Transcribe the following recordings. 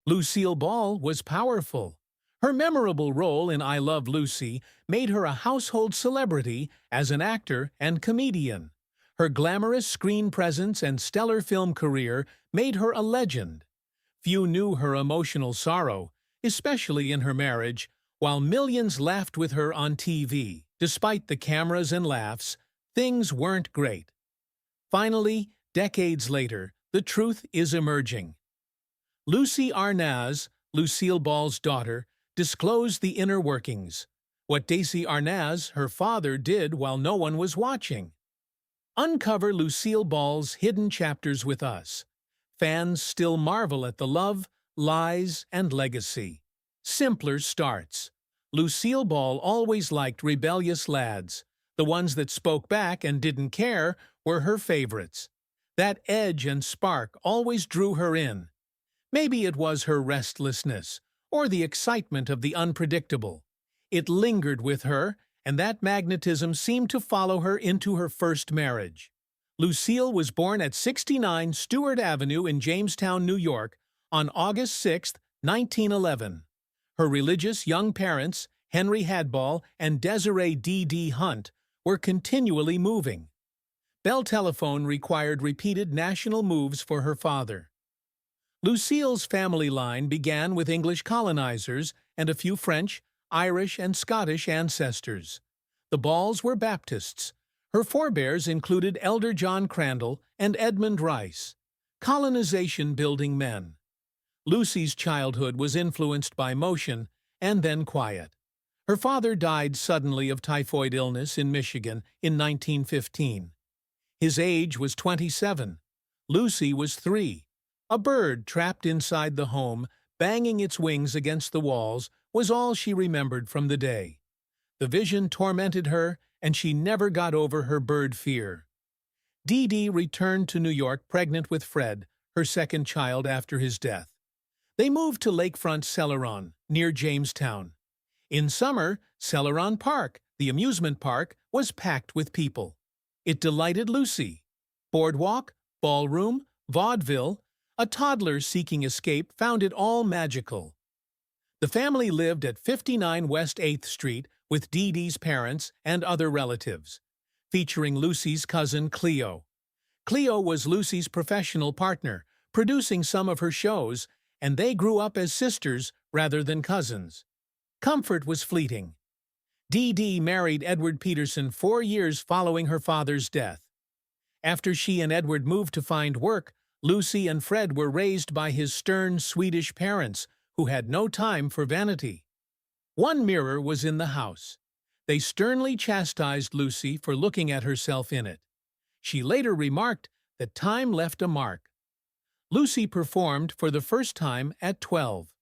Lucille Ball was powerful. Her memorable role in I Love Lucy made her a household celebrity as an actor and comedian. Her glamorous screen presence and stellar film career made her a legend. Few knew her emotional sorrow, especially in her marriage, while millions laughed with her on TV. Despite the cameras and laughs, things weren't great. Finally, decades later, the truth is emerging. Desi Arnaz, Lucille Ball's daughter, disclosed the inner workings. What Desi Arnaz, her father, did while no one was watching. Uncover Lucille Ball's hidden chapters with us. Fans still marvel at the love, lies, and legacy. Simpler starts. Lucille Ball always liked rebellious lads. The ones that spoke back and didn't care were her favorites. That edge and spark always drew her in. Maybe it was her restlessness, or the excitement of the unpredictable. It lingered with her, and that magnetism seemed to follow her into her first marriage. Lucille was born at 69 Stewart Avenue in Jamestown, New York, on August 6, 1911. Her religious young parents, Henry Hadball and Desiree D.D. Hunt, were continually moving. Bell Telephone required repeated national moves for her father. Lucille's family line began with English colonizers and a few French, Irish, and Scottish ancestors. The Balls were Baptists. Her forebears included Elder John Crandall and Edmund Rice, colonization-building men. Lucie's childhood was influenced by motion and then quiet. Her father died suddenly of typhoid illness in Michigan in 1915. His age was 27. Lucie was 3. A bird trapped inside the home, banging its wings against the walls, was all she remembered from the day. The vision tormented her, and she never got over her bird fear. Dee Dee returned to New York pregnant with Fred, her second child after his death. They moved to lakefront Celeron, near Jamestown. In summer, Celeron Park, the amusement park, was packed with people. It delighted Lucie. Boardwalk, ballroom, vaudeville, a toddler seeking escape found it all magical. The family lived at 59 West 8th Street with Dee Dee's parents and other relatives, featuring Lucie's cousin Cleo. Cleo was Lucie's professional partner, producing some of her shows, and they grew up as sisters rather than cousins. Comfort was fleeting. Dee Dee married Edward Peterson 4 years following her father's death. After she and Edward moved to find work, Lucie and Fred were raised by his stern Swedish parents, who had no time for vanity. One mirror was in the house. They sternly chastised Lucie for looking at herself in it. She later remarked that time left a mark. Lucie performed for the first time at 12.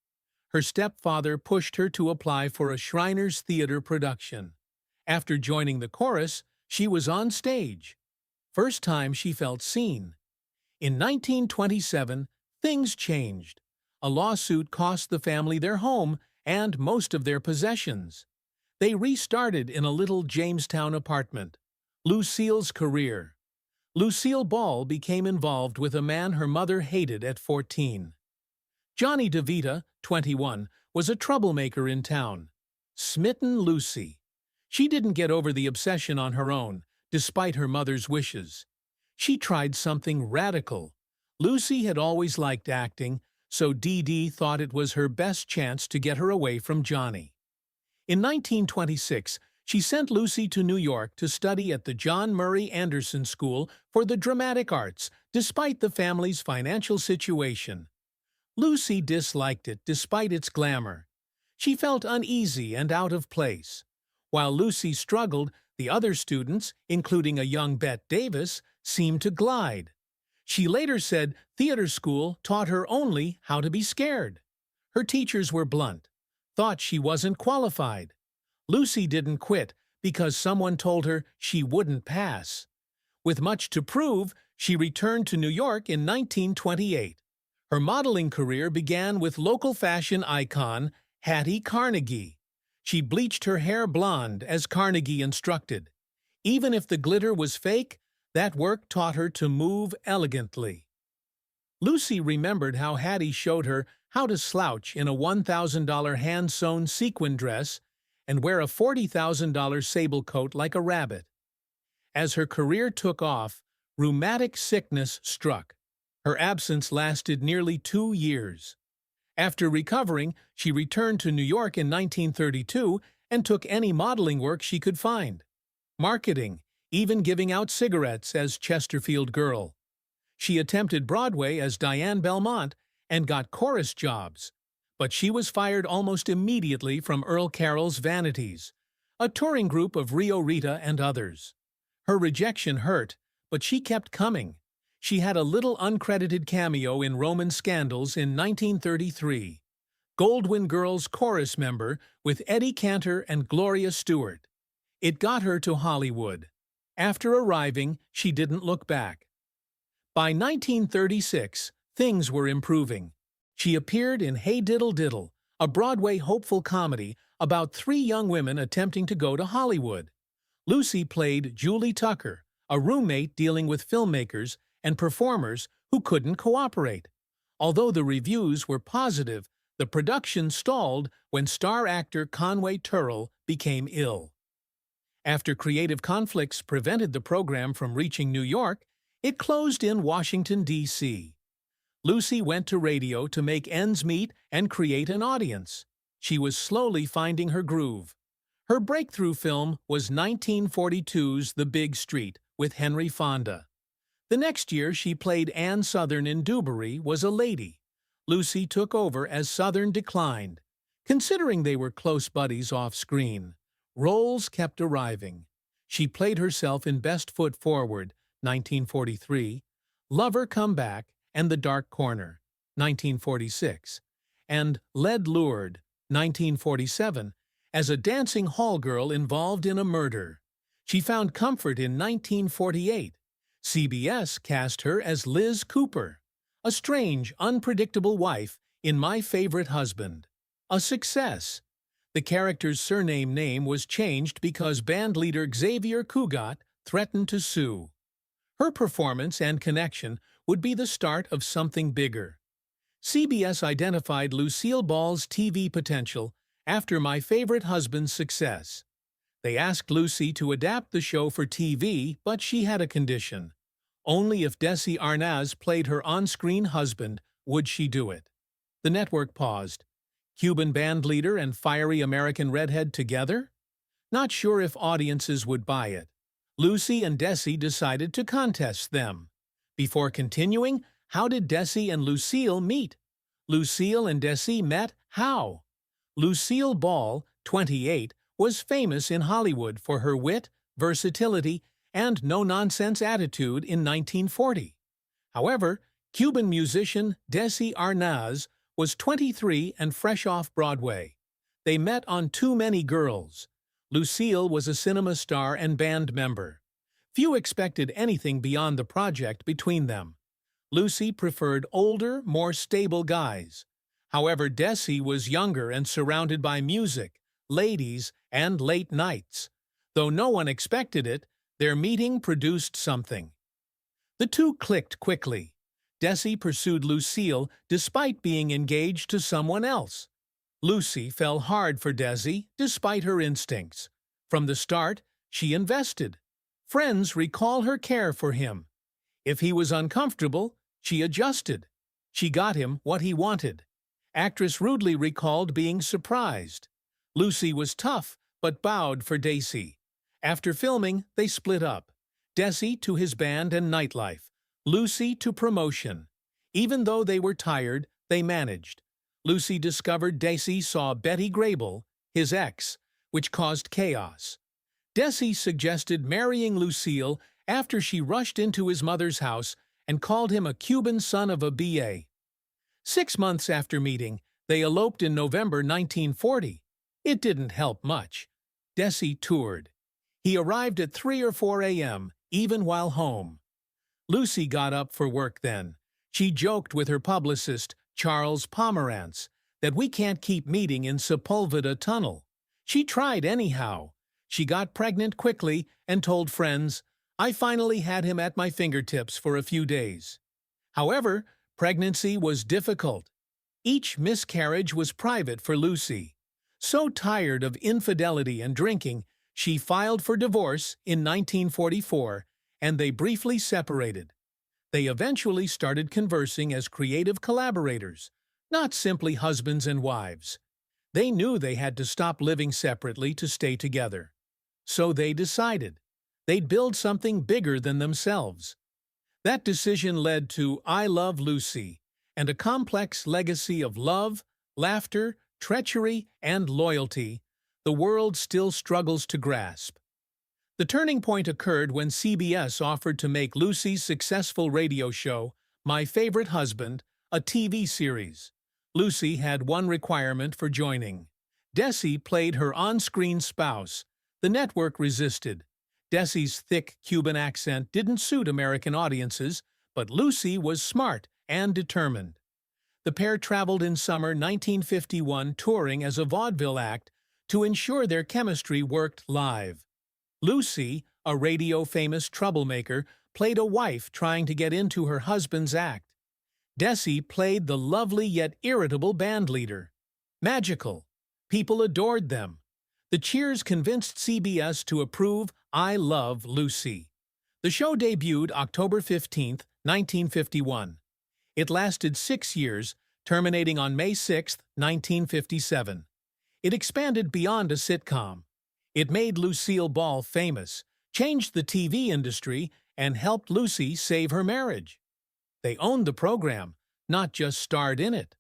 Her stepfather pushed her to apply for a Shriners Theatre production. After joining the chorus, she was on stage. First time she felt seen. In 1927, things changed. A lawsuit cost the family their home and most of their possessions. They restarted in a little Jamestown apartment. Lucille's career. Lucille Ball became involved with a man her mother hated at 14. Johnny DeVita, 21, was a troublemaker in town. Smitten Lucie. She didn't get over the obsession on her own, despite her mother's wishes. She tried something radical. Lucie had always liked acting, so Dee Dee thought it was her best chance to get her away from Johnny. In 1926, she sent Lucie to New York to study at the John Murray Anderson School for the Dramatic Arts, despite the family's financial situation. Lucie disliked it despite its glamour. She felt uneasy and out of place. While Lucie struggled, the other students, including a young Bette Davis, seemed to glide. She later said theater school taught her only how to be scared. Her teachers were blunt, thought she wasn't qualified. Lucie didn't quit because someone told her she wouldn't pass. With much to prove, she returned to New York in 1928. Her modeling career began with local fashion icon Hattie Carnegie. She bleached her hair blonde as Carnegie instructed. Even if the glitter was fake, that work taught her to move elegantly. Lucie remembered how Hattie showed her how to slouch in a $1,000 hand-sewn sequin dress and wear a $40,000 sable coat like a rabbit. As her career took off, rheumatic sickness struck. Her absence lasted nearly 2 years. After recovering, she returned to New York in 1932 and took any modeling work she could find. Marketing, even giving out cigarettes as Chesterfield Girl. She attempted Broadway as Diane Belmont and got chorus jobs, but she was fired almost immediately from Earl Carroll's Vanities, a touring group of Rio Rita and others. Her rejection hurt, but she kept coming. She had a little uncredited cameo in Roman Scandals in 1933. Goldwyn Girls chorus member with Eddie Cantor and Gloria Stewart. It got her to Hollywood. After arriving, she didn't look back. By 1936, things were improving. She appeared in Hey Diddle Diddle, a Broadway hopeful comedy about 3 young women attempting to go to Hollywood. Lucie played Julie Tucker, a roommate dealing with filmmakers and performers who couldn't cooperate. Although the reviews were positive, the production stalled when star actor Conway Turrell became ill. After creative conflicts prevented the program from reaching New York, it closed in Washington, D.C. Lucie went to radio to make ends meet and create an audience. She was slowly finding her groove. Her breakthrough film was 1942's The Big Street with Henry Fonda. The next year, she played Ann Sothern in Dewberry Was a Lady. Lucie took over as Sothern declined. Considering they were close buddies off-screen, roles kept arriving. She played herself in Best Foot Forward, 1943, Lover Come Back, and The Dark Corner, 1946, and Lead Lured, 1947, as a dancing hall girl involved in a murder. She found comfort in 1948. CBS cast her as Liz Cooper, a strange, unpredictable wife in My Favorite Husband. A success. The character's surname name was changed because bandleader Xavier Cugat threatened to sue. Her performance and connection would be the start of something bigger. CBS identified Lucille Ball's TV potential after My Favorite Husband's success. They asked Lucie to adapt the show for TV, but she had a condition. Only if Desi Arnaz played her on-screen husband would she do it. The network paused. Cuban bandleader and fiery American redhead together? Not sure if audiences would buy it. Lucie and Desi decided to contest them. Before continuing, how did Desi and Lucille meet? Lucille and Desi met how? Lucille Ball, 28, was famous in Hollywood for her wit, versatility, and no-nonsense attitude in 1940. However, Cuban musician Desi Arnaz was 23 and fresh off Broadway. They met on Too Many Girls. Lucille was a cinema star and band member. Few expected anything beyond the project between them. Lucie preferred older, more stable guys. However, Desi was younger and surrounded by music, ladies, and late nights. Though no one expected it, their meeting produced something. The two clicked quickly. Desi pursued Lucille despite being engaged to someone else. Lucie fell hard for Desi despite her instincts. From the start, she invested. Friends recall her care for him. If he was uncomfortable, she adjusted. She got him what he wanted. Actress rudely recalled being surprised. Lucie was tough, but bowed for Desi. After filming, they split up. Desi to his band and nightlife. Lucie to promotion. Even though they were tired, they managed. Lucie discovered Desi saw Betty Grable, his ex, which caused chaos. Desi suggested marrying Lucille after she rushed into his mother's house and called him a Cuban son of a B.A. 6 months after meeting, they eloped in November 1940. It didn't help much. Desi toured. He arrived at 3 or 4 a.m., even while home. Lucie got up for work then. She joked with her publicist, Charles Pomerantz, that we can't keep meeting in Sepulveda Tunnel. She tried anyhow. She got pregnant quickly and told friends, I finally had him at my fingertips for a few days. However, pregnancy was difficult. Each miscarriage was private for Lucie. So tired of infidelity and drinking, she filed for divorce in 1944, and they briefly separated. They eventually started conversing as creative collaborators, not simply husbands and wives. They knew they had to stop living separately to stay together. So they decided they'd build something bigger than themselves. That decision led to I Love Lucie, and a complex legacy of love, laughter, treachery, and loyalty the world still struggles to grasp. The turning point occurred when CBS offered to make Lucie's successful radio show, My Favorite Husband, a TV series. Lucie had one requirement for joining. Desi played her on-screen spouse. The network resisted. Desi's thick Cuban accent didn't suit American audiences, but Lucie was smart and determined. The pair traveled in summer 1951 touring as a vaudeville act to ensure their chemistry worked live. Lucie, a radio-famous troublemaker, played a wife trying to get into her husband's act. Desi played the lovely yet irritable bandleader. Magical. People adored them. The cheers convinced CBS to approve I Love Lucie. The show debuted October 15, 1951. It lasted 6 years, terminating on May 6, 1957. It expanded beyond a sitcom. It made Lucille Ball famous, changed the TV industry, and helped Lucie save her marriage. They owned the program, not just starred in it.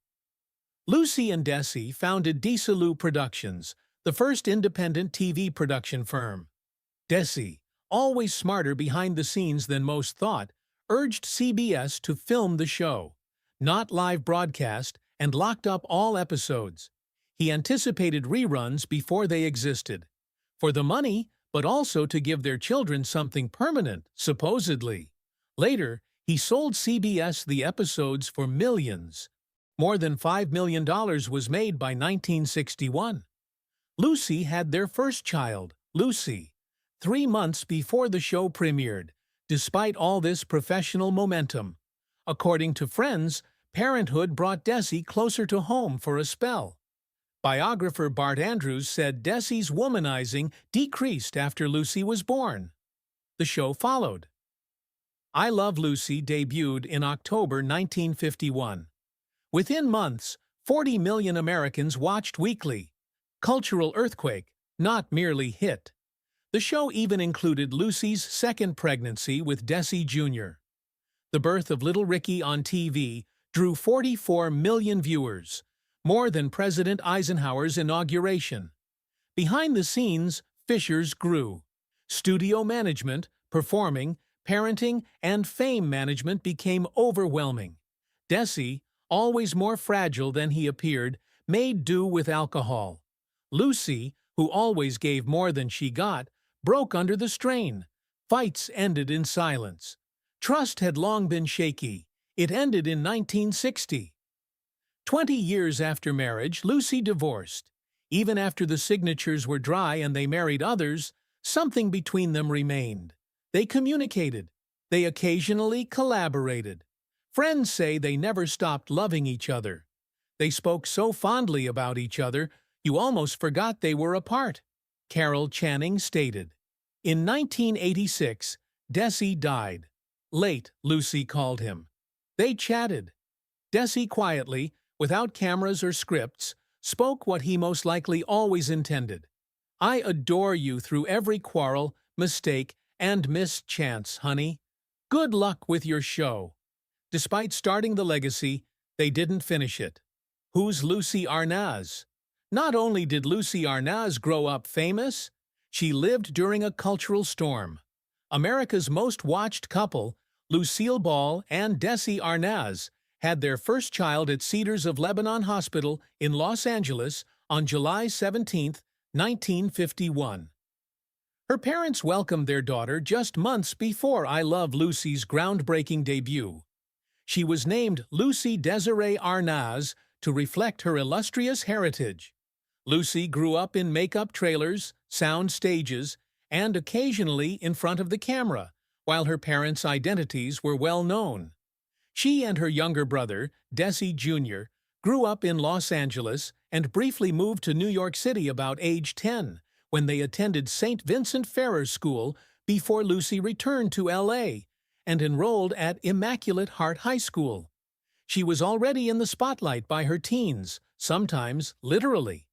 Lucie and Desi founded Desi Productions, the first independent TV production firm. Desi, always smarter behind the scenes than most thought, urged CBS to film the show, not live broadcast, and locked up all episodes. He anticipated reruns before they existed. For the money, but also to give their children something permanent, supposedly. Later, he sold CBS the episodes for millions. More than $5 million was made by 1961. Lucie had their first child, Lucie, 3 months before the show premiered, despite all this professional momentum. According to friends, parenthood brought Desi closer to home for a spell. Biographer Bart Andrews said Desi's womanizing decreased after Lucie was born. The show followed. I Love Lucie debuted in October 1951. Within months, 40 million Americans watched weekly. Cultural earthquake, not merely hit. The show even included Lucie's second pregnancy with Desi Jr. The birth of little Ricky on TV drew 44 million viewers, more than President Eisenhower's inauguration. Behind the scenes, fissures grew. Studio management, performing, parenting, and fame management became overwhelming. Desi, always more fragile than he appeared, made do with alcohol. Lucie, who always gave more than she got, broke under the strain. Fights ended in silence. Trust had long been shaky. It ended in 1960. 20 years after marriage, Lucie divorced. Even after the signatures were dry and they married others, something between them remained. They communicated. They occasionally collaborated. Friends say they never stopped loving each other. They spoke so fondly about each other, you almost forgot they were apart. Carol Channing stated. In 1986, Desi died. Late, Lucie called him. They chatted. Desi quietly, without cameras or scripts, spoke what he most likely always intended. I adore you through every quarrel, mistake, and missed chance, honey. Good luck with your show. Despite starting the legacy, they didn't finish it. Who's Desi Arnaz? Not only did Desi Arnaz grow up famous, she lived during a cultural storm. America's most watched couple, Lucille Ball and Desi Arnaz, had their first child at Cedars of Lebanon Hospital in Los Angeles on July 17, 1951. Her parents welcomed their daughter just months before I Love Lucie's groundbreaking debut. She was named Lucie Desiree Arnaz to reflect her illustrious heritage. Lucie grew up in makeup trailers, sound stages, and occasionally in front of the camera, while her parents' identities were well known. She and her younger brother, Desi Jr., grew up in Los Angeles and briefly moved to New York City about age 10, when they attended St. Vincent Ferrer School before Lucie returned to L.A. and enrolled at Immaculate Heart High School. She was already in the spotlight by her teens, sometimes literally.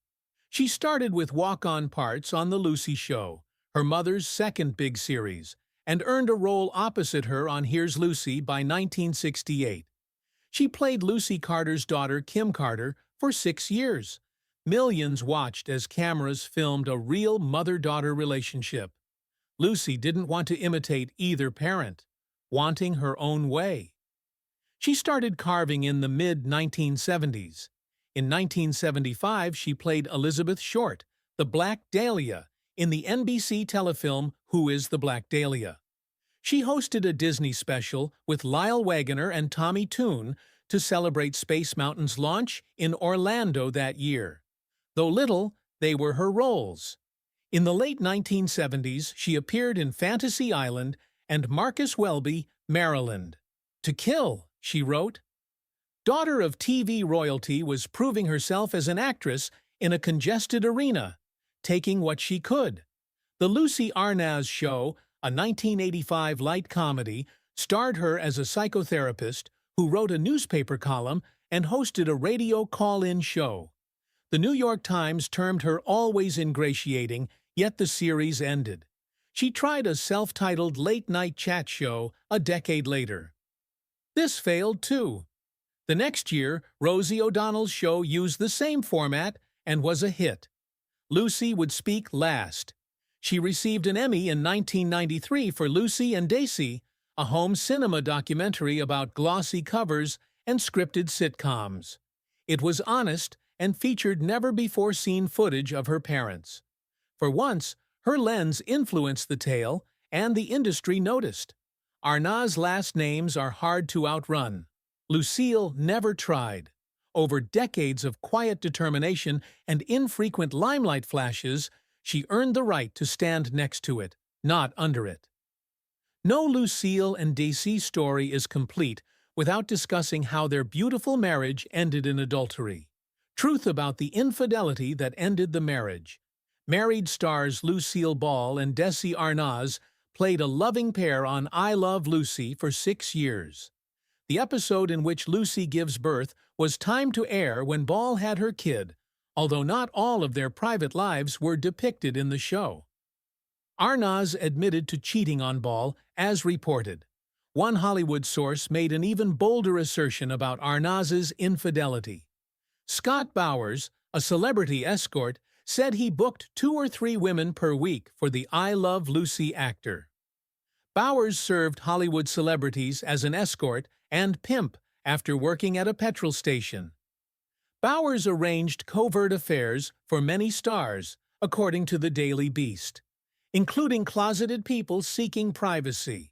She started with walk-on parts on The Lucie Show, her mother's second big series, and earned a role opposite her on Here's Lucy by 1968. She played Lucy Carter's daughter Kim Carter for 6 years. Millions watched as cameras filmed a real mother-daughter relationship. Lucie didn't want to imitate either parent, wanting her own way. She started carving in the mid-1970s. In 1975, she played Elizabeth Short, the Black Dahlia, in the NBC telefilm Who is the Black Dahlia? She hosted a Disney special with Lyle Waggoner and Tommy Tune to celebrate Space Mountain's launch in Orlando that year. Though little, they were her roles. In the late 1970s, she appeared in Fantasy Island and Marcus Welby, Maryland. To Kill, she wrote. Daughter of TV royalty was proving herself as an actress in a congested arena, taking what she could. The Desi Arnaz Show, a 1985 light comedy, starred her as a psychotherapist who wrote a newspaper column and hosted a radio call-in show. The New York Times termed her always ingratiating, yet the series ended. She tried a self-titled late-night chat show a decade later. This failed too. The next year, Rosie O'Donnell's show used the same format and was a hit. Lucie would speak last. She received an Emmy in 1993 for Lucie and Desi, a home cinema documentary about glossy covers and scripted sitcoms. It was honest and featured never-before-seen footage of her parents. For once, her lens influenced the tale, and the industry noticed. Arnaz's last names are hard to outrun. Lucille never tried. Over decades of quiet determination and infrequent limelight flashes, she earned the right to stand next to it, not under it. No Lucille and Desi story is complete without discussing how their beautiful marriage ended in adultery. Truth about the infidelity that ended the marriage. Married stars Lucille Ball and Desi Arnaz played a loving pair on I Love Lucie for 6 years. The episode in which Lucie gives birth was timed to air when Ball had her kid, although not all of their private lives were depicted in the show. Arnaz admitted to cheating on Ball, as reported. One Hollywood source made an even bolder assertion about Arnaz's infidelity. Scott Bowers, a celebrity escort, said he booked 2 or 3 women per week for the I Love Lucie actor. Bowers served Hollywood celebrities as an escort and pimp after working at a petrol station. Bowers arranged covert affairs for many stars, according to the Daily Beast, including closeted people seeking privacy.